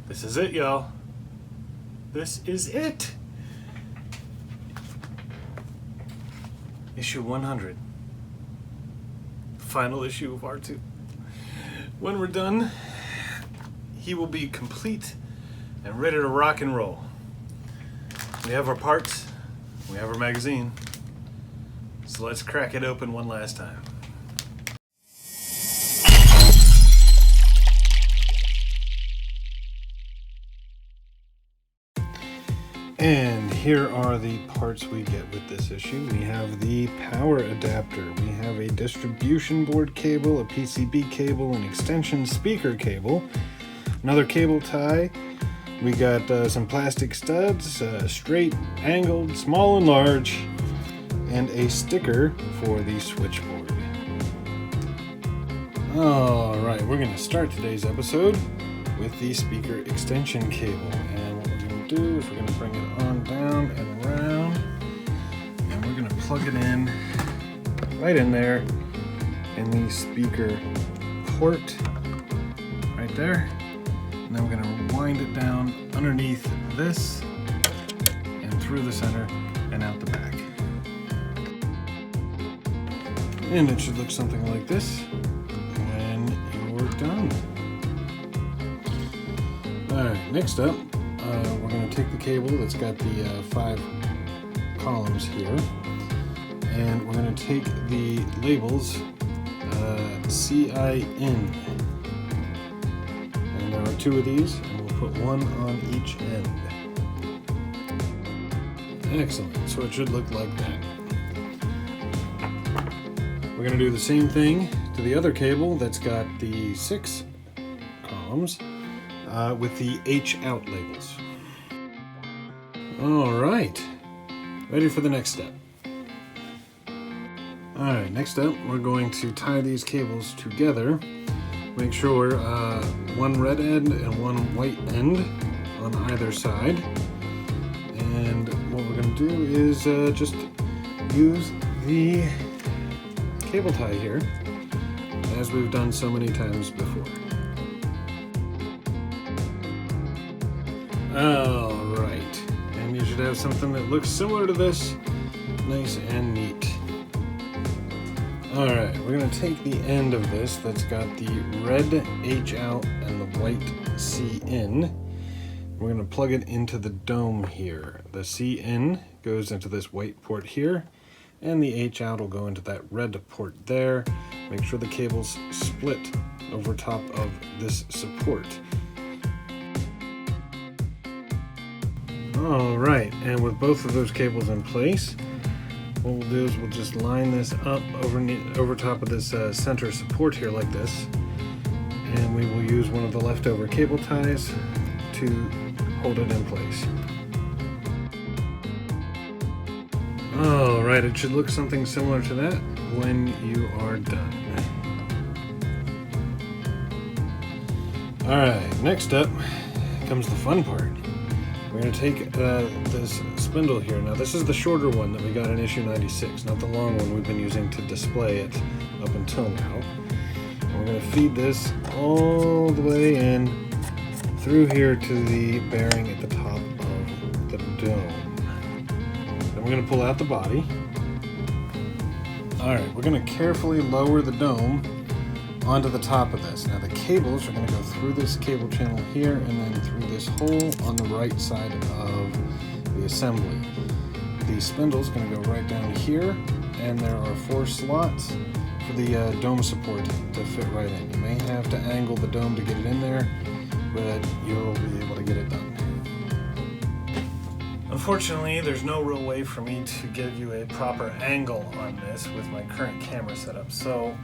This is it, y'all. This is it. Issue 100. Final issue of R2. When we're done, he will be complete and ready to rock and roll. We have our parts, we have our magazine, so let's crack it open one last time. And here are the parts we get with this issue. We have the power adapter, we have a distribution board cable, a PCB cable, an extension speaker cable, another cable tie. We got some plastic studs, straight, angled, small and large, and a sticker for the switchboard. Alright, we're going to start today's episode with the speaker extension cable. And what we're going to do is we're going to bring it on down and around, and we're going to plug it in right in there in the speaker port right there. And then we're going to wind it down underneath this and through the center and out the back. And it should look something like this when you're done. Alright, next up, we're going to take the cable that's got the 5 columns here, and we're going to take the labels CIN. There are 2 of these, and we'll put one on each end. Excellent, so it should look like that. We're going to do the same thing to the other cable that's got the 6 columns with the H out labels. Alright, ready for the next step. Alright, next up we're going to tie these cables together. Make sure one red end and one white end on either side. And what we're going to do is just use the cable tie here, as we've done so many times before. Alright, and you should have something that looks similar to this, nice and neat. Alright, we're going to take the end of this that's got the red H out and the white C in. We're going to plug it into the dome here. The C in goes into this white port here, and the H out will go into that red port there. Make sure the cable's split over top of this support. Alright, and with both of those cables in place, what we'll do is we'll just line this up over top of this center support here like this, and we will use one of the leftover cable ties to hold it in place. Alright, it should look something similar to that when you are done. Alright, next up comes the fun part. We're going to take this spindle here. Now this is the shorter one that we got in issue 96, not the long one we've been using to display it up until now. And we're going to feed this all the way in through here to the bearing at the top of the dome. Then we're going to pull out the body. Alright, we're going to carefully lower the dome onto the top of this. Now the cables are going to go through this cable channel here and then through this hole on the right side of the assembly. The spindle is going to go right down here, and there are 4 slots for the dome support to fit right in. You may have to angle the dome to get it in there, but you'll be able to get it done. Unfortunately, there's no real way for me to give you a proper angle on this with my current camera setup, so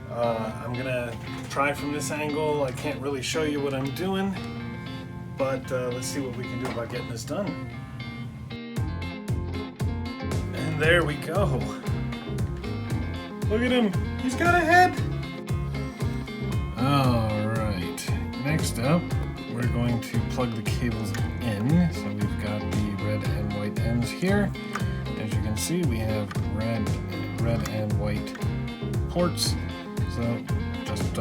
I'm gonna try from this angle. I can't really show you what I'm doing, but let's see what we can do about getting this done. And there we go. Look at him, he's got a head. Alright, next up we're going to plug the cables in. So we've got the red and white ends here. As you can see, we have red and white ports. So just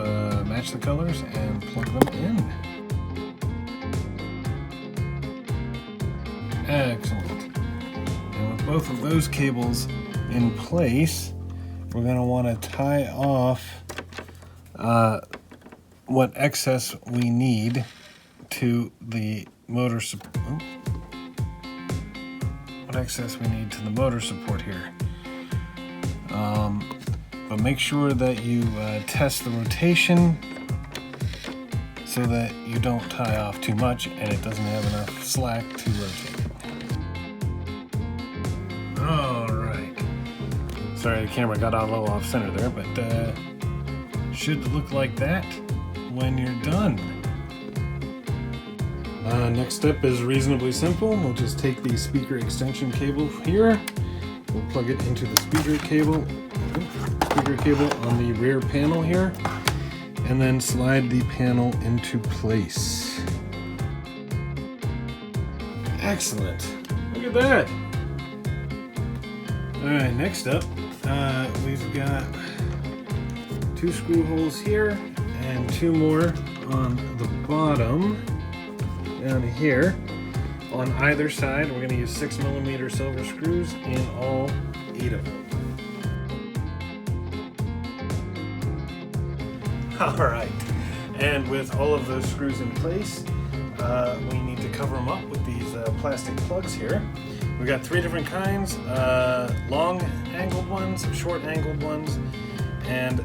match the colors and plug them in. Excellent. And with both of those cables in place, we're going to want to tie off what excess we need to the motor support. What excess we need to the motor support here. But make sure that you test the rotation so that you don't tie off too much and it doesn't have enough slack to rotate. Alright. Sorry, the camera got a little off center there, but should look like that when you're done. Next step is reasonably simple. We'll just take the speaker extension cable here. We'll plug it into the speaker cable on the rear panel here, and then slide the panel into place. Excellent. Look at that. Alright, next up, we've got 2 screw holes here and 2 more on the bottom down here. On either side, we're going to use 6mm silver screws in all 8 of them. Alright, and with all of those screws in place, we need to cover them up with these plastic plugs here. We've got 3 different kinds, long angled ones, short angled ones, and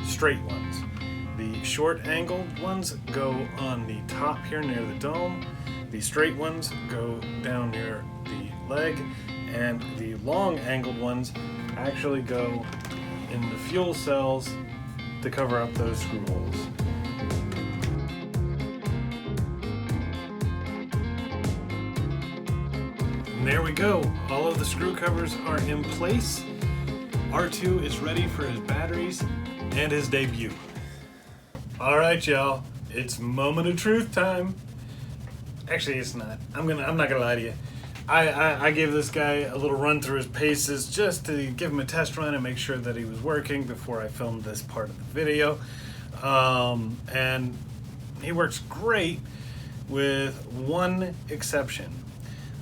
straight ones. The short angled ones go on the top here near the dome, the straight ones go down near the leg, and the long angled ones actually go in the fuel cells to cover up those screw holes. And there we go. All of the screw covers are in place. R2 is ready for his batteries and his debut. All right, y'all. It's moment of truth time. Actually, it's not. I'm not gonna lie to you. I gave this guy a little run through his paces just to give him a test run and make sure that he was working before I filmed this part of the video. And he works great with one exception.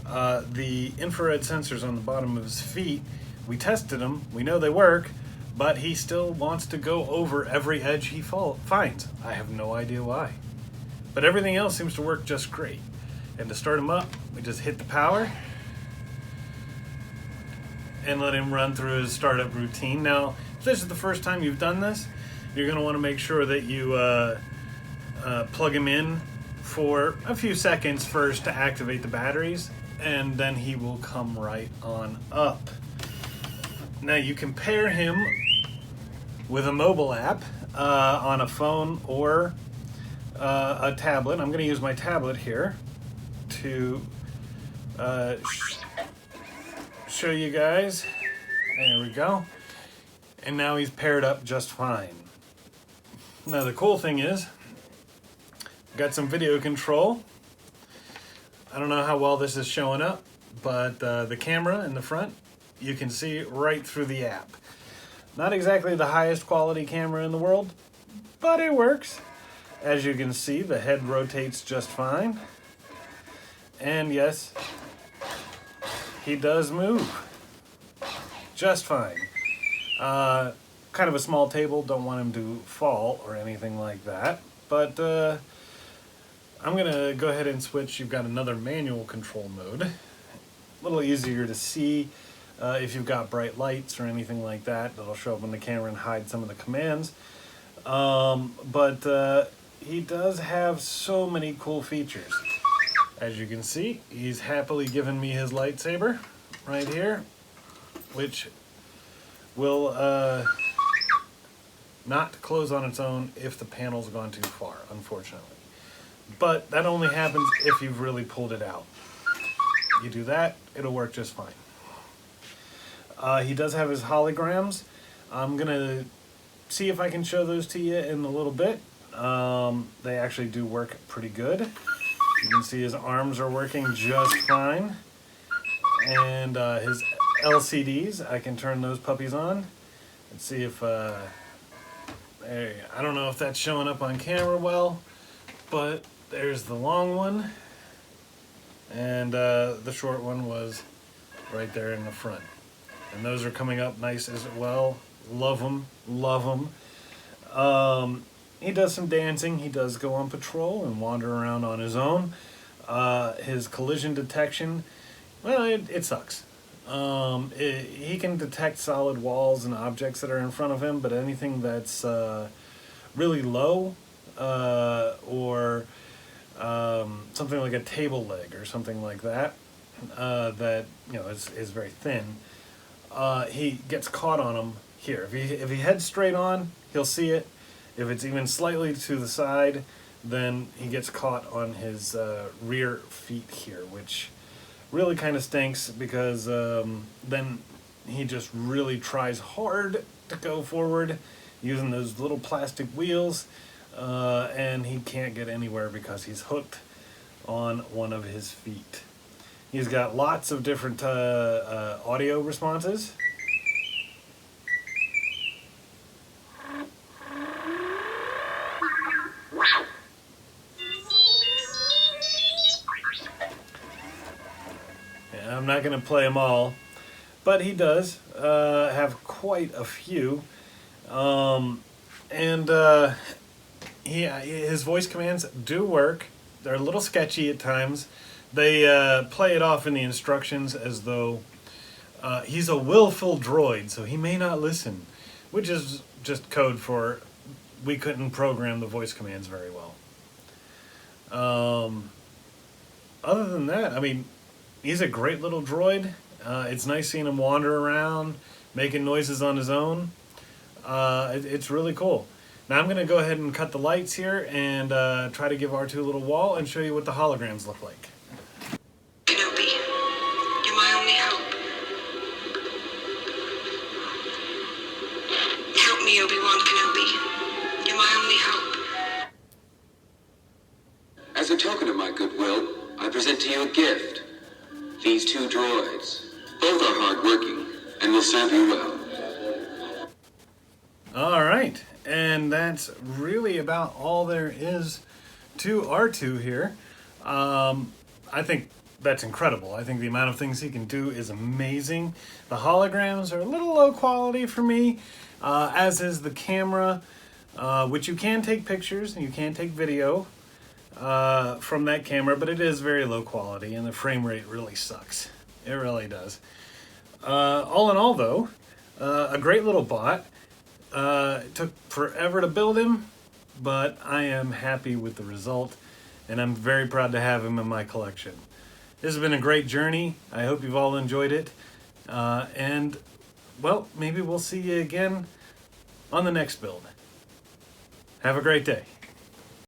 The infrared sensors on the bottom of his feet, we tested them, we know they work, but he still wants to go over every edge he finds. I have no idea why. But everything else seems to work just great. And to start him up, we just hit the power and let him run through his startup routine. Now, if this is the first time you've done this, you're going to want to make sure that you plug him in for a few seconds first to activate the batteries, and then he will come right on up. Now, you can pair him with a mobile app on a phone or a tablet. I'm going to use my tablet here to show you guys. There we go. And now he's paired up just fine. Now the cool thing is, got some video control. I don't know how well this is showing up, but the camera in the front, you can see right through the app. Not exactly the highest quality camera in the world, but it works. As you can see, the head rotates just fine. And yes, he does move just fine. Kind of a small table, don't want him to fall or anything like that. But I'm gonna go ahead and switch. You've got another manual control mode. A little easier to see if you've got bright lights or anything like that. That'll show up on the camera and hide some of the commands. But he does have so many cool features. As you can see, he's happily given me his lightsaber right here, which will not close on its own if the panel's gone too far, unfortunately. But that only happens if you've really pulled it out. You do that, it'll work just fine. He does have his holograms. I'm gonna see if I can show those to you in a little bit. They actually do work pretty good. You can see his arms are working just fine. And his LCDs, I can turn those puppies on. Let's see if, I don't know if that's showing up on camera well, but there's the long one. and the short one was right there in the front. And those are coming up nice as well. Love them, love them. He does some dancing. He does go on patrol and wander around on his own. His collision detection, well, it sucks. He can detect solid walls and objects that are in front of him, but anything that's really low or something like a table leg or something like that, that is very thin, he gets caught on them here. If he heads straight on, he'll see it. If it's even slightly to the side, then he gets caught on his rear feet here, which really kind of stinks, because then he just really tries hard to go forward using those little plastic wheels, and he can't get anywhere because he's hooked on one of his feet. He's got lots of different audio responses. I'm not going to play them all, but he does have quite a few, and his voice commands do work. They're a little sketchy at times. They play it off in the instructions as though he's a willful droid, so he may not listen, which is just code for we couldn't program the voice commands very well. Other than that, I mean, he's a great little droid. It's nice seeing him wander around, making noises on his own. It's really cool. Now I'm going to go ahead and cut the lights here and try to give R2 a little wall and show you what the holograms look like. Kenobi, you're my only hope. Help me, Obi-Wan Kenobi. You're my only hope. As a token of my goodwill, I present to you a gift. These two droids. Both are hardworking and will serve you well. All right, and that's really about all there is to R2 here. I think that's incredible. I think the amount of things he can do is amazing. The holograms are a little low quality for me, as is the camera, which you can take pictures and you can take video from that camera, but it is very low quality and the frame rate really sucks. It really does. All in all, though, a great little bot. It took forever to build him, but I am happy with the result, and I'm very proud to have him in my collection. This has been a great journey. I hope you've all enjoyed it, and, well, maybe we'll see you again on the next build. Have a great day.